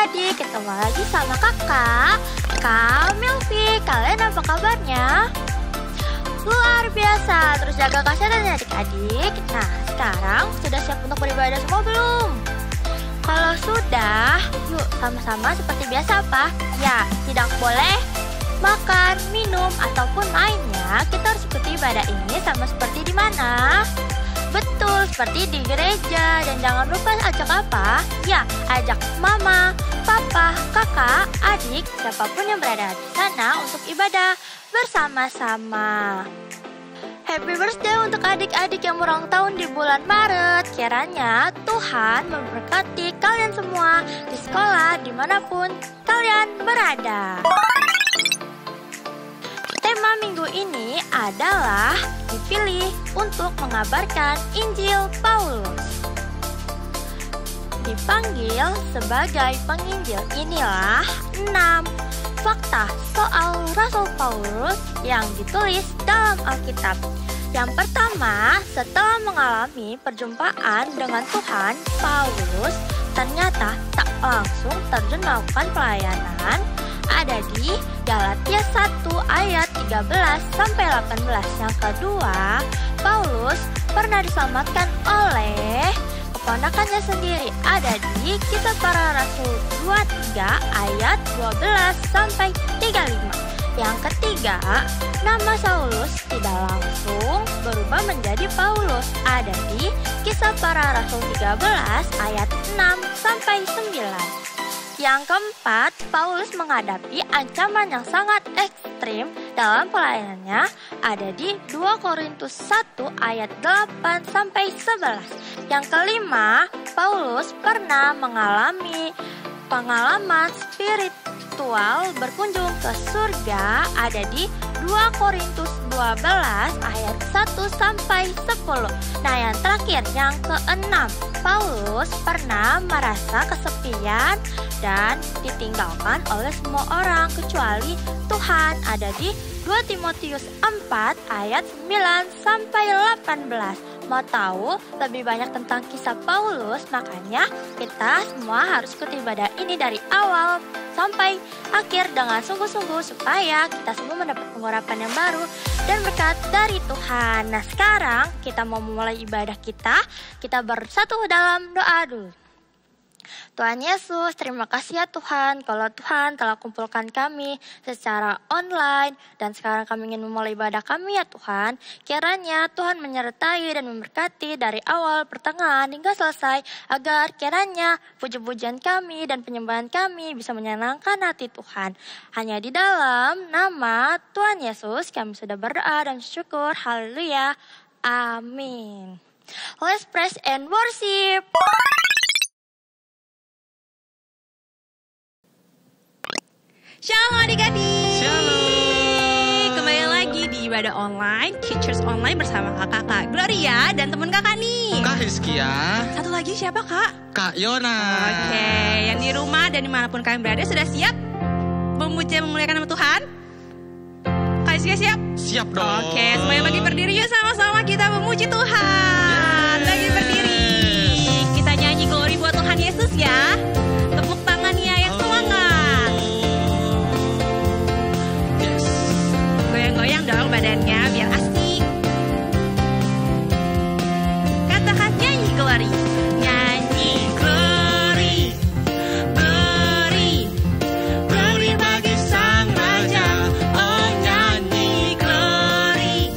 adik-adik, ketemu lagi sama kakak, Kak Milvi. Kalian apa kabarnya? Luar biasa, terus jaga kesehatan ya adik-adik. Nah, sekarang sudah siap untuk beribadah semua belum? Kalau sudah, yuk sama-sama seperti biasa apa? Ya, tidak boleh makan, minum, ataupun mainnya. Kita harus ikuti ibadah ini sama seperti di mana? Betul, seperti di gereja. Dan jangan lupa ajak apa? Ya, ajak mama, papa, kakak, adik, siapapun yang berada di sana untuk ibadah bersama-sama. Happy birthday untuk adik-adik yang ulang tahun di bulan Maret. Kiranya Tuhan memberkati kalian semua di sekolah dimanapun kalian berada. Tema minggu ini adalah dipilih untuk mengabarkan Injil Paulus. Dipanggil sebagai penginjil, inilah 6 fakta soal Rasul Paulus yang ditulis dalam Alkitab. Yang pertama, setelah mengalami perjumpaan dengan Tuhan, Paulus ternyata tak langsung terjun melakukan pelayanan. Ada di Galatia 1 ayat 13-18. Yang kedua, Paulus pernah diselamatkan oleh keponakannya sendiri. Ada di Kisah Para Rasul 23 ayat 12-35. Yang ketiga, nama Saulus tidak langsung berubah menjadi Paulus. Ada di Kisah Para Rasul 13 ayat 6-9. Yang keempat, Paulus menghadapi ancaman yang sangat ekstrim dalam pelayanannya. Ada di 2 Korintus 1 ayat 8-11. Yang kelima, Paulus pernah mengalami pengalaman spiritual berkunjung ke surga. Ada di 2 Korintus 12 ayat 1-10. Nah, yang terakhir, yang keenam, Paulus pernah merasa kesepian dan ditinggalkan oleh semua orang kecuali Tuhan. Ada di 2 Timotius 4 ayat 9-18. Mau tahu lebih banyak tentang kisah Paulus? Makanya kita semua harus ikuti ibadah ini dari awal sampai akhir dengan sungguh-sungguh supaya kita semua mendapat pengurapan yang baru dan berkat dari Tuhan. Nah, sekarang kita mau memulai ibadah kita. Kita bersatu dalam doa dulu. Tuhan Yesus, terima kasih ya Tuhan, kalau Tuhan telah kumpulkan kami secara online dan sekarang kami ingin memulai ibadah kami ya Tuhan. Kiranya Tuhan menyertai dan memberkati dari awal, pertengahan hingga selesai, agar kiranya puji-pujian kami dan penyembahan kami bisa menyenangkan hati Tuhan. Hanya di dalam nama Tuhan Yesus kami sudah berdoa dan syukur. Haleluya. Amin. Let's praise and worship. Shalom adik-adik. Shalom. Kembali lagi di ibadah online, Teachers Online bersama kakak Gloria dan teman kakak nih. Kak Hizkia. Satu lagi siapa kak? Kak Yona. Oke, yang di rumah dan dimanapun kalian berada sudah siap memuji dan memuliakan nama Tuhan? Kak Hizkia siap? Siap dong. Oke, semuanya bagi berdiri yuk sama-sama kita memuji Tuhan. Bagi berdiri. Kita nyanyi glory buat Tuhan Yesus ya. Tepuk tangannya yang semangat. Goyang-goyang dong badannya biar asik. Katakan nyanyi glory. Nyanyi glory. Glory. Glory bagi sang raja. Oh nyanyi glory.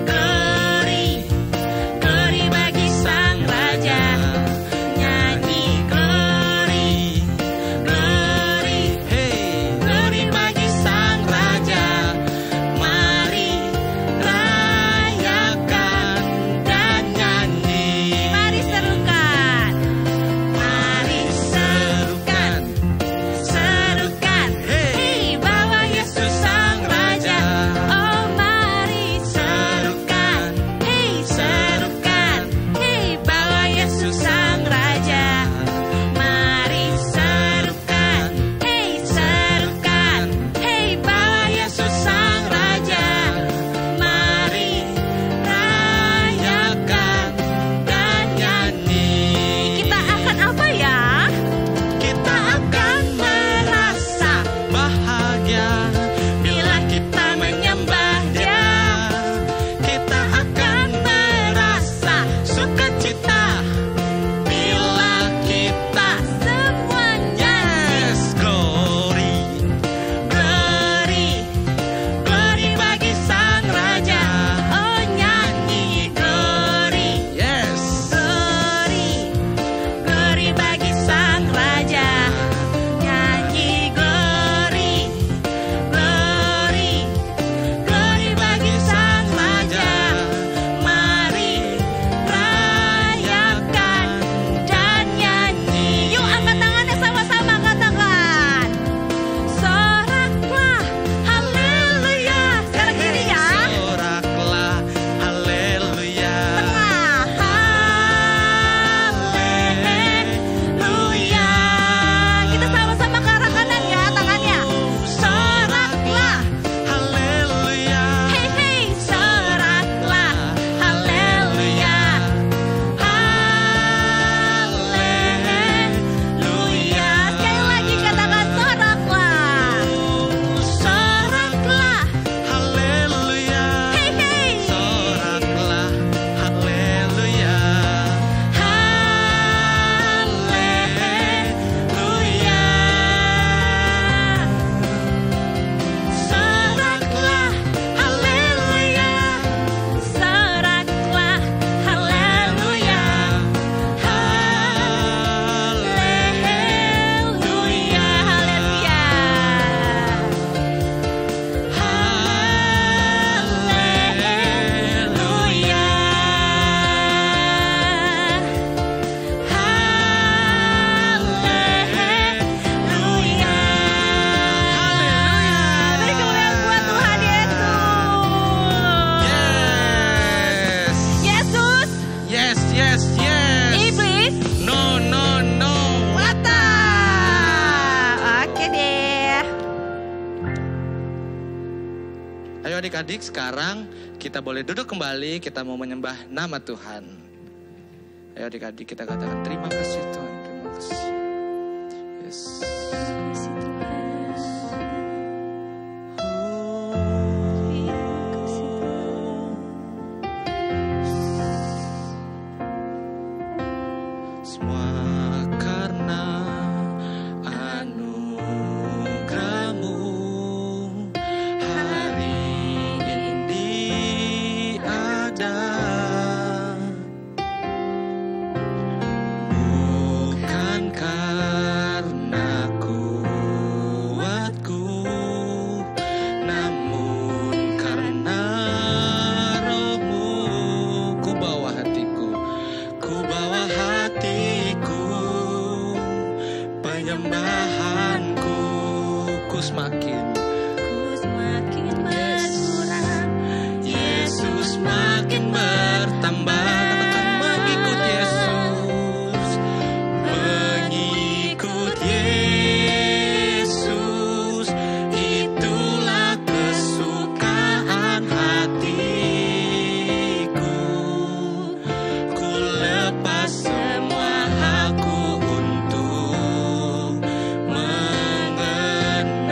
Glory. Glory bagi sang adik-adik, sekarang kita boleh duduk kembali, kita mau menyembah nama Tuhan. Ayo adik-adik, kita katakan terima kasih Tuhan, terima kasih. Yes. Semua hakku untuk mengenal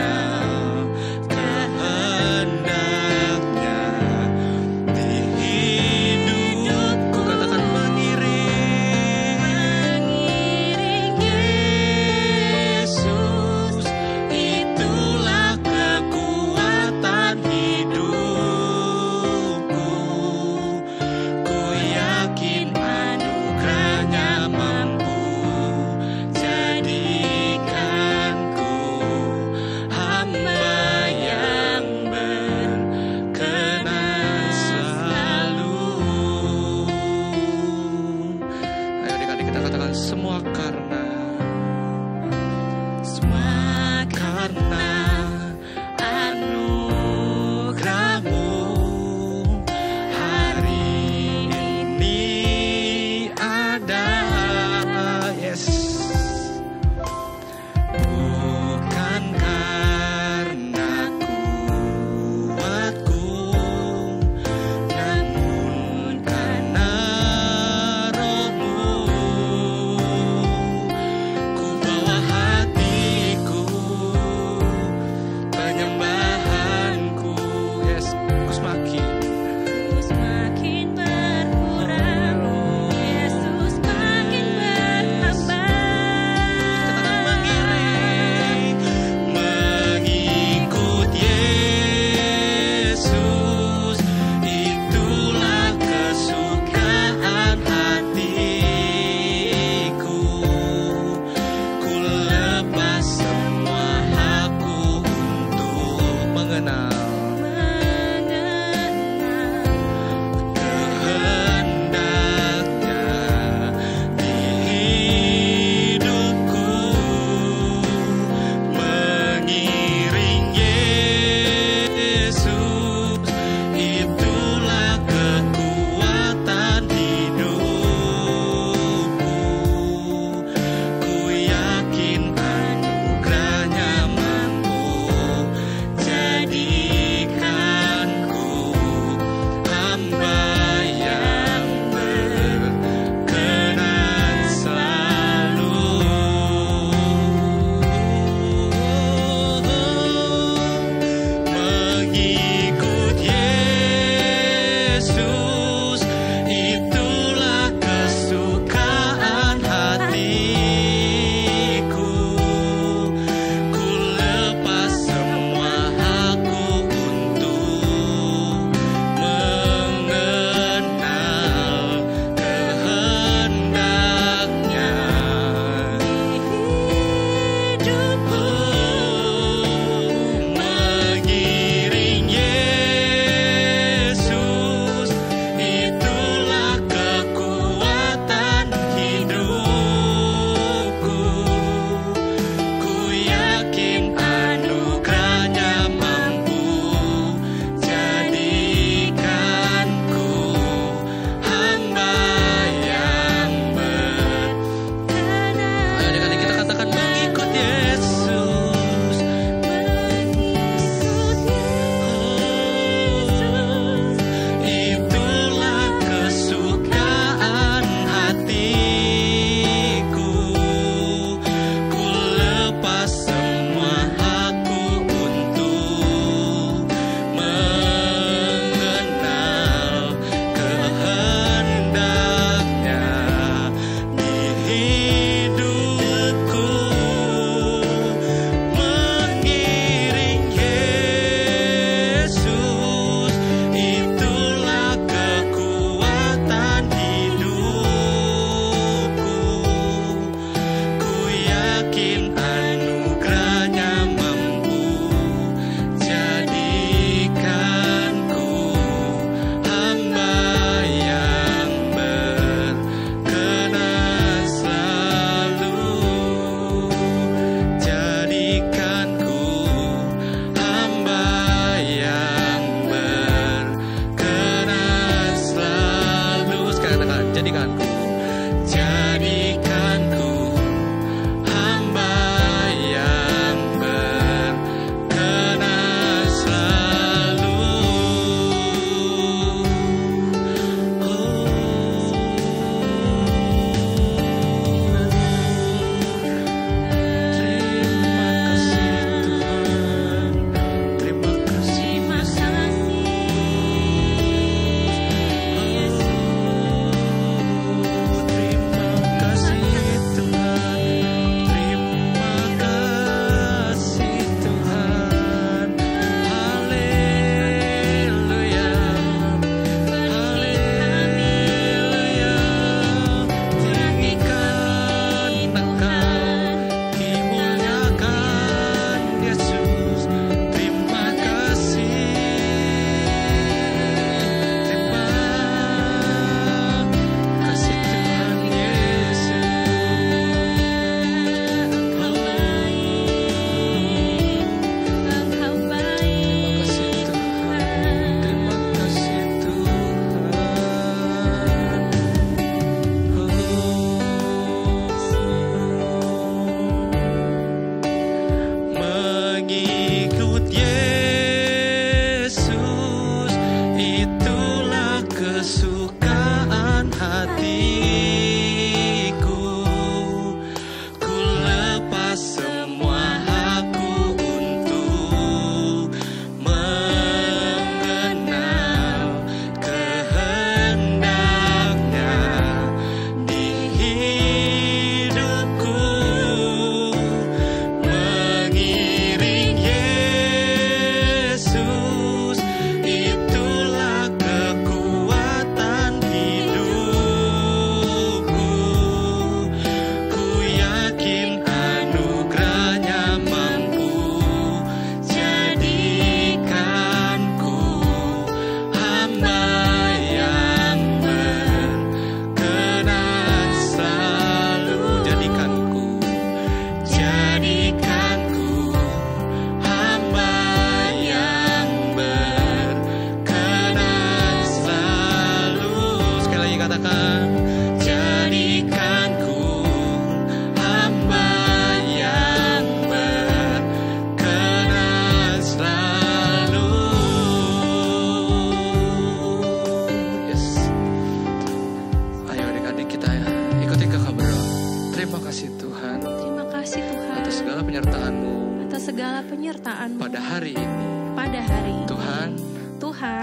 kasih Tuhan. Terima kasih Tuhan. Atas segala penyertaan-Mu. Atas segala penyertaan-Mu. Pada hari ini. Pada hari ini. Tuhan.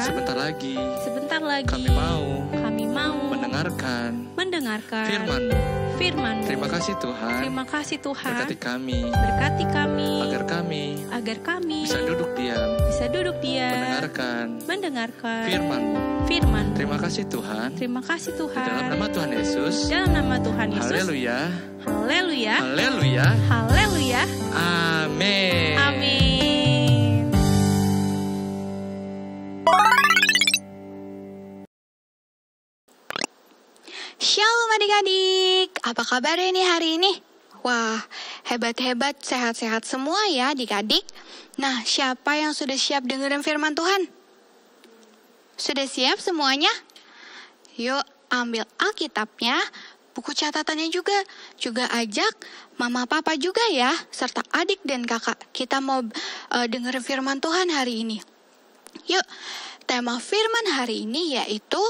Sebentar lagi. Kami mau mendengarkan Firman-Mu. Terima kasih Tuhan. Berkati kami. Agar kami bisa duduk diam. Mendengarkan Firman-Mu. Terima kasih Tuhan. Di dalam nama Tuhan Yesus. Haleluya. Amin. Shalom adik-adik, apa kabar ini hari ini? Wah, hebat-hebat, sehat-sehat semua ya adik-adik. Nah, siapa yang sudah siap dengerin firman Tuhan? Sudah siap semuanya? Yuk, ambil Alkitabnya, buku catatannya juga ajak mama papa juga ya, serta adik dan kakak. Kita mau dengerin firman Tuhan hari ini. Yuk, tema firman hari ini yaitu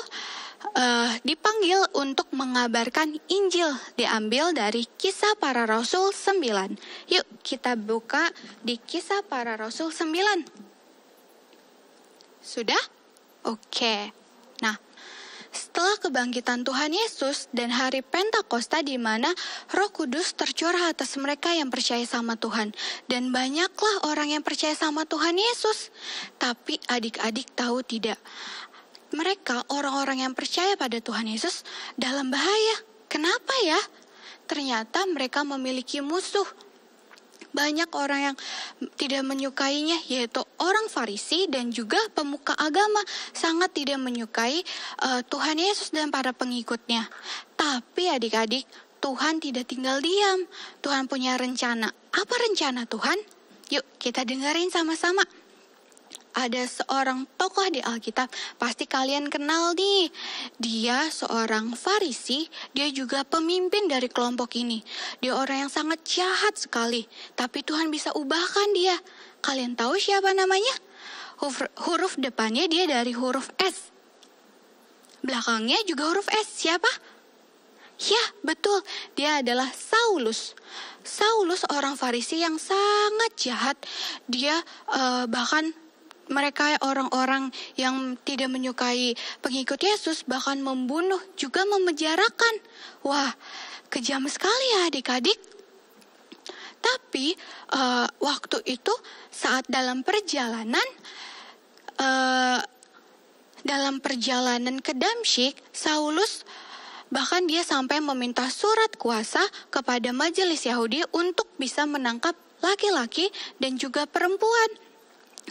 dipanggil untuk mengabarkan Injil, diambil dari Kisah Para Rasul 9. Yuk kita buka di Kisah Para Rasul 9. Sudah? Oke. Nah, setelah kebangkitan Tuhan Yesus dan hari Pentakosta di mana Roh Kudus tercurah atas mereka yang percaya sama Tuhan. Dan banyaklah orang yang percaya sama Tuhan Yesus. Tapi adik-adik tahu tidak? Mereka, orang-orang yang percaya pada Tuhan Yesus, dalam bahaya. Kenapa ya? Ternyata mereka memiliki musuh. Banyak orang yang tidak menyukainya, yaitu orang Farisi dan juga pemuka agama. Sangat tidak menyukai Tuhan Yesus dan para pengikutnya. Tapi adik-adik, Tuhan tidak tinggal diam. Tuhan punya rencana. Apa rencana Tuhan? Yuk kita dengerin sama-sama. Ada seorang tokoh di Alkitab, pasti kalian kenal nih. Dia seorang Farisi, dia juga pemimpin dari kelompok ini. Dia orang yang sangat jahat sekali, tapi Tuhan bisa ubahkan dia. Kalian tahu siapa namanya? Huruf depannya dia dari huruf S. Belakangnya juga huruf S. Siapa? Ya, betul. Dia adalah Saulus. Saulus orang Farisi yang sangat jahat. Dia bahkan mereka orang-orang yang tidak menyukai pengikut Yesus bahkan membunuh, juga memenjarakan. Wah, kejam sekali ya adik-adik. Tapi waktu itu saat dalam perjalanan ke Damsyik, Saulus bahkan dia sampai meminta surat kuasa kepada majelis Yahudi untuk bisa menangkap laki-laki dan juga perempuan.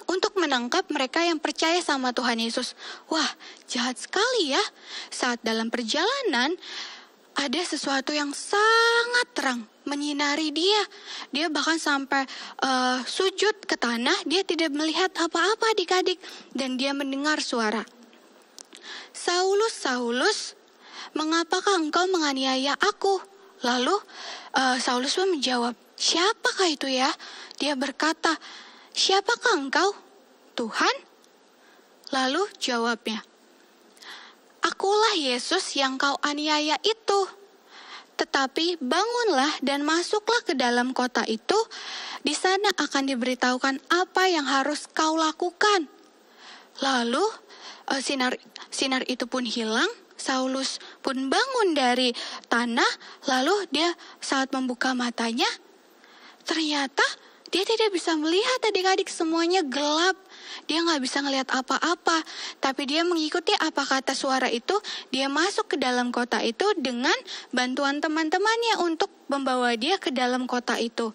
Untuk menangkap mereka yang percaya sama Tuhan Yesus. Wah, jahat sekali ya. Saat dalam perjalanan, ada sesuatu yang sangat terang menyinari dia. Dia bahkan sampai sujud ke tanah. Dia tidak melihat apa-apa adik-adik. Dan dia mendengar suara. Saulus, Saulus, mengapakah engkau menganiaya aku? Lalu Saulus pun menjawab, siapakah itu ya? Dia berkata, siapakah engkau? Tuhan? Lalu jawabnya, akulah Yesus yang kau aniaya itu. Tetapi bangunlah dan masuklah ke dalam kota itu. Di sana akan diberitahukan apa yang harus kau lakukan. Lalu sinar itu pun hilang. Saulus pun bangun dari tanah. Lalu dia saat membuka matanya, ternyata dia tidak bisa melihat adik-adik, semuanya gelap. Dia nggak bisa ngelihat apa-apa. Tapi dia mengikuti apa kata suara itu. Dia masuk ke dalam kota itu dengan bantuan teman-temannya untuk membawa dia ke dalam kota itu.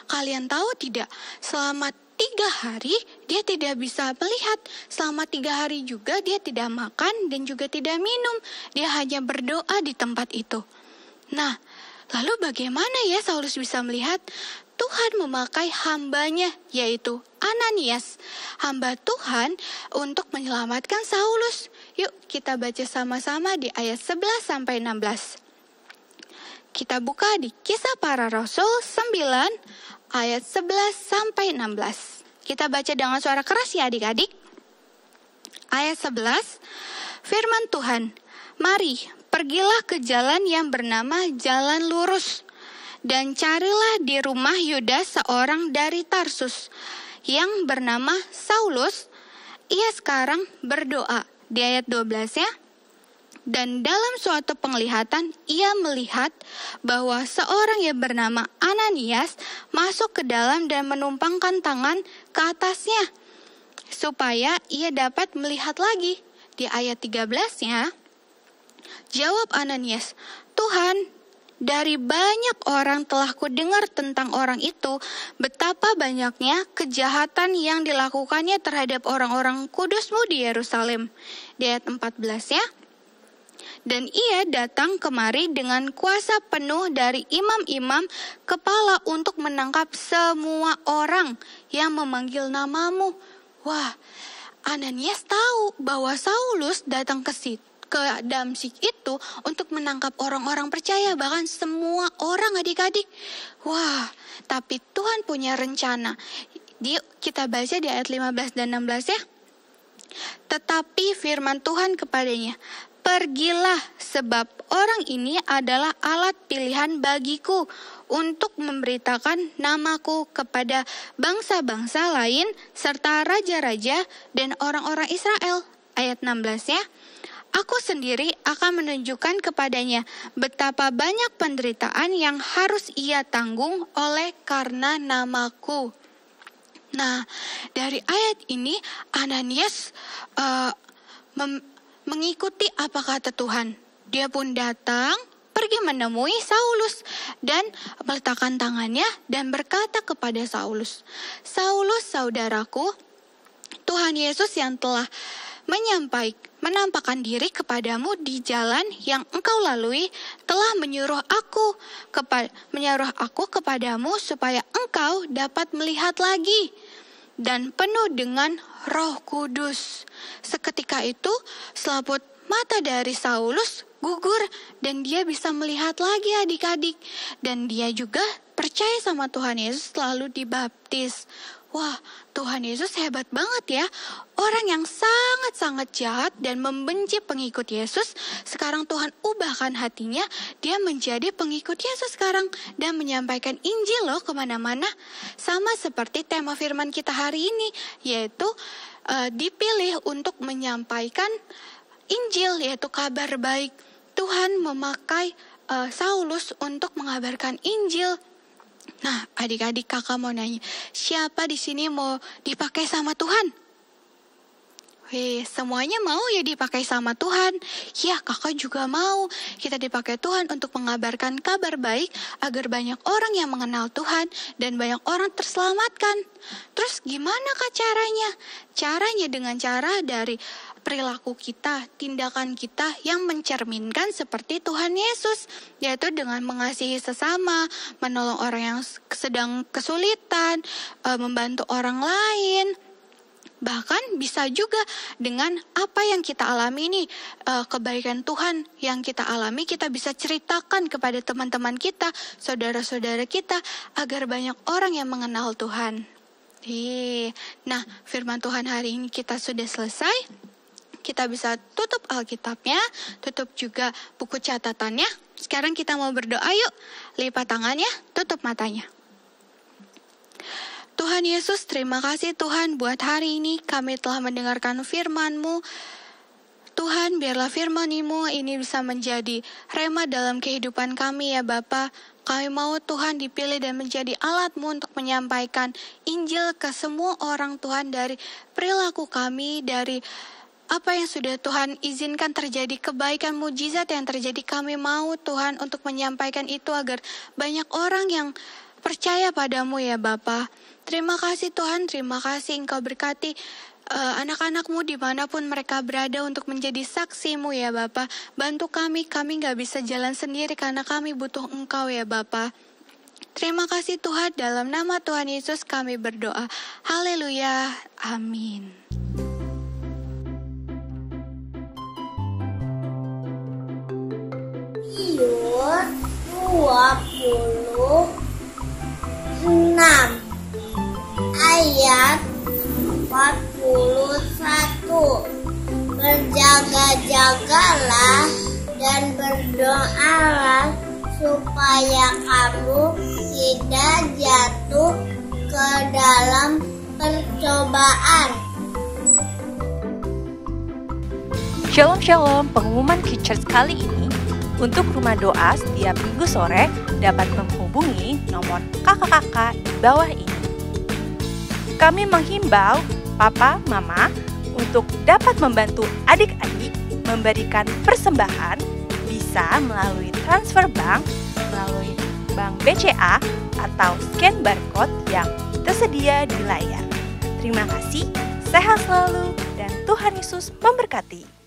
Kalian tahu tidak? Selama 3 hari dia tidak bisa melihat. Selama 3 hari juga dia tidak makan dan juga tidak minum. Dia hanya berdoa di tempat itu. Nah, lalu bagaimana ya Saulus bisa melihat? Tuhan memakai hambanya, yaitu Ananias, hamba Tuhan, untuk menyelamatkan Saulus. Yuk kita baca sama-sama di ayat 11-16. Kita buka di Kisah Para Rasul 9 ayat 11-16. Kita baca dengan suara keras ya adik-adik. Ayat 11, firman Tuhan, mari pergilah ke jalan yang bernama Jalan Lurus, dan carilah di rumah Yudas seorang dari Tarsus yang bernama Saulus. Ia sekarang berdoa. Di ayat 12 ya. Dan dalam suatu penglihatan ia melihat bahwa seorang yang bernama Ananias masuk ke dalam dan menumpangkan tangan ke atasnya supaya ia dapat melihat lagi. Di ayat 13-nya, jawab Ananias, "Tuhan, dari banyak orang telah kudengar tentang orang itu, betapa banyaknya kejahatan yang dilakukannya terhadap orang-orang kudus-Mu di Yerusalem." Di ayat 14 ya. Dan ia datang kemari dengan kuasa penuh dari imam-imam kepala untuk menangkap semua orang yang memanggil nama-Mu. Wah, Ananias tahu bahwa Saulus datang ke Damsyik itu untuk menangkap orang-orang percaya, bahkan semua orang adik-adik. Wah, tapi Tuhan punya rencana. Kita baca di ayat 15 dan 16 ya. Tetapi firman Tuhan kepadanya, "Pergilah, sebab orang ini adalah alat pilihan bagiku untuk memberitakan namaku kepada bangsa-bangsa lain serta raja-raja dan orang-orang Israel." Ayat 16 ya. "Aku sendiri akan menunjukkan kepadanya betapa banyak penderitaan yang harus ia tanggung oleh karena namaku." Nah, dari ayat ini Ananias mengikuti apa kata Tuhan. Dia pun datang, pergi menemui Saulus dan meletakkan tangannya dan berkata kepada Saulus, "Saulus, saudaraku, Tuhan Yesus yang telah menampakkan diri kepadamu di jalan yang engkau lalui telah menyuruh aku kepadamu supaya engkau dapat melihat lagi dan penuh dengan Roh Kudus." Seketika itu selaput mata dari Saulus gugur dan dia bisa melihat lagi adik-adik. Dan dia juga percaya sama Tuhan Yesus lalu dibaptis. Wah, Tuhan Yesus hebat banget ya. Orang yang sangat-sangat jahat dan membenci pengikut Yesus, sekarang Tuhan ubahkan hatinya, dia menjadi pengikut Yesus sekarang dan menyampaikan Injil loh kemana-mana. Sama seperti tema firman kita hari ini, yaitu dipilih untuk menyampaikan Injil, yaitu kabar baik. Tuhan memakai Saulus untuk mengabarkan Injil. Nah, adik-adik, kakak mau nanya, siapa di sini mau dipakai sama Tuhan? Semuanya mau ya dipakai sama Tuhan. Ya, kakak juga mau. Kita dipakai Tuhan untuk mengabarkan kabar baik agar banyak orang yang mengenal Tuhan dan banyak orang terselamatkan. Terus gimana kak caranya? Caranya dengan cara dari perilaku kita, tindakan kita yang mencerminkan seperti Tuhan Yesus, yaitu dengan mengasihi sesama, menolong orang yang sedang kesulitan, membantu orang lain. Bahkan bisa juga dengan apa yang kita alami nih, kebaikan Tuhan yang kita alami, kita bisa ceritakan kepada teman-teman kita, saudara-saudara kita, agar banyak orang yang mengenal Tuhan. Nah, firman Tuhan hari ini kita sudah selesai. Kita bisa tutup Alkitabnya, tutup juga buku catatannya. Sekarang kita mau berdoa yuk. Lipat tangannya, tutup matanya. Tuhan Yesus, terima kasih Tuhan buat hari ini kami telah mendengarkan firman-Mu. Tuhan, biarlah firman-Mu ini bisa menjadi rema dalam kehidupan kami ya Bapa. Kami mau Tuhan dipilih dan menjadi alat-Mu untuk menyampaikan Injil ke semua orang Tuhan, dari perilaku kami, dari apa yang sudah Tuhan izinkan terjadi, kebaikan mujizat yang terjadi, kami mau Tuhan untuk menyampaikan itu agar banyak orang yang percaya padamu ya Bapa. Terima kasih Tuhan, terima kasih Engkau berkati anak-anak-Mu dimanapun mereka berada untuk menjadi saksi-Mu ya Bapa. Bantu kami gak bisa jalan sendiri karena kami butuh Engkau ya Bapa. Terima kasih Tuhan, dalam nama Tuhan Yesus kami berdoa. Haleluya, amin. Matius 26 ayat 41. Berjaga-jagalah dan berdoalah supaya kamu tidak jatuh ke dalam percobaan. Shalom Shalom, pengumuman Kids Church kali ini untuk rumah doa setiap minggu sore dapat menghubungi nomor kakak-kakak di bawah ini. Kami menghimbau papa, mama untuk dapat membantu adik-adik memberikan persembahan bisa melalui transfer bank, melalui bank BCA atau scan barcode yang tersedia di layar. Terima kasih, sehat selalu dan Tuhan Yesus memberkati.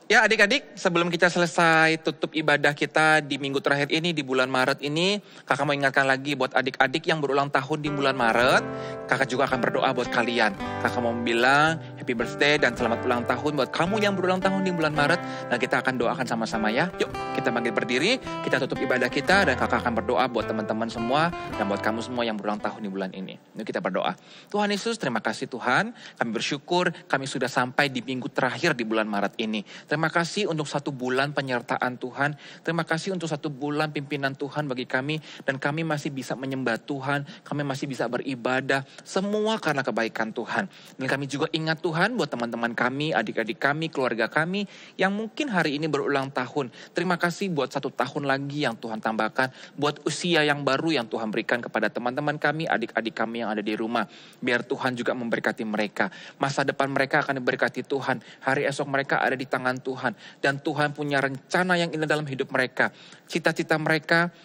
Ya adik-adik, sebelum kita selesai tutup ibadah kita di minggu terakhir ini, di bulan Maret ini, kakak mau ingatkan lagi buat adik-adik yang berulang tahun di bulan Maret, kakak juga akan berdoa buat kalian. Kakak mau bilang happy birthday dan selamat ulang tahun buat kamu yang berulang tahun di bulan Maret, dan kita akan doakan sama-sama ya. Yuk kita bangkit berdiri, kita tutup ibadah kita, dan kakak akan berdoa buat teman-teman semua, dan buat kamu semua yang berulang tahun di bulan ini. Yuk kita berdoa. Tuhan Yesus, terima kasih Tuhan, kami bersyukur kami sudah sampai di minggu terakhir di bulan Maret ini. Terima kasih untuk 1 bulan penyertaan Tuhan. Terima kasih untuk 1 bulan pimpinan Tuhan bagi kami. Dan kami masih bisa menyembah Tuhan. Kami masih bisa beribadah. Semua karena kebaikan Tuhan. Dan kami juga ingat Tuhan buat teman-teman kami, adik-adik kami, keluarga kami. Yang mungkin hari ini berulang tahun. Terima kasih buat 1 tahun lagi yang Tuhan tambahkan. Buat usia yang baru yang Tuhan berikan kepada teman-teman kami, adik-adik kami yang ada di rumah. Biar Tuhan juga memberkati mereka. Masa depan mereka akan diberkati Tuhan. Hari esok mereka ada di tangan Tuhan. Dan Tuhan punya rencana yang indah dalam hidup mereka. Cita-cita mereka,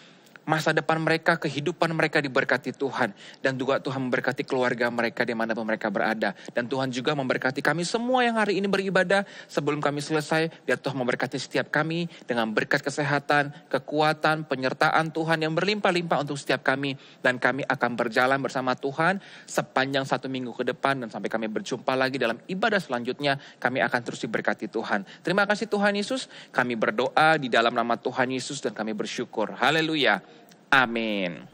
masa depan mereka, kehidupan mereka diberkati Tuhan. Dan juga Tuhan memberkati keluarga mereka dimanapun mereka berada. Dan Tuhan juga memberkati kami semua yang hari ini beribadah. Sebelum kami selesai, biar Tuhan memberkati setiap kami dengan berkat kesehatan, kekuatan, penyertaan Tuhan yang berlimpah-limpah untuk setiap kami. Dan kami akan berjalan bersama Tuhan sepanjang 1 minggu ke depan. Dan sampai kami berjumpa lagi dalam ibadah selanjutnya, kami akan terus diberkati Tuhan. Terima kasih Tuhan Yesus, kami berdoa di dalam nama Tuhan Yesus dan kami bersyukur. Haleluya. Amin.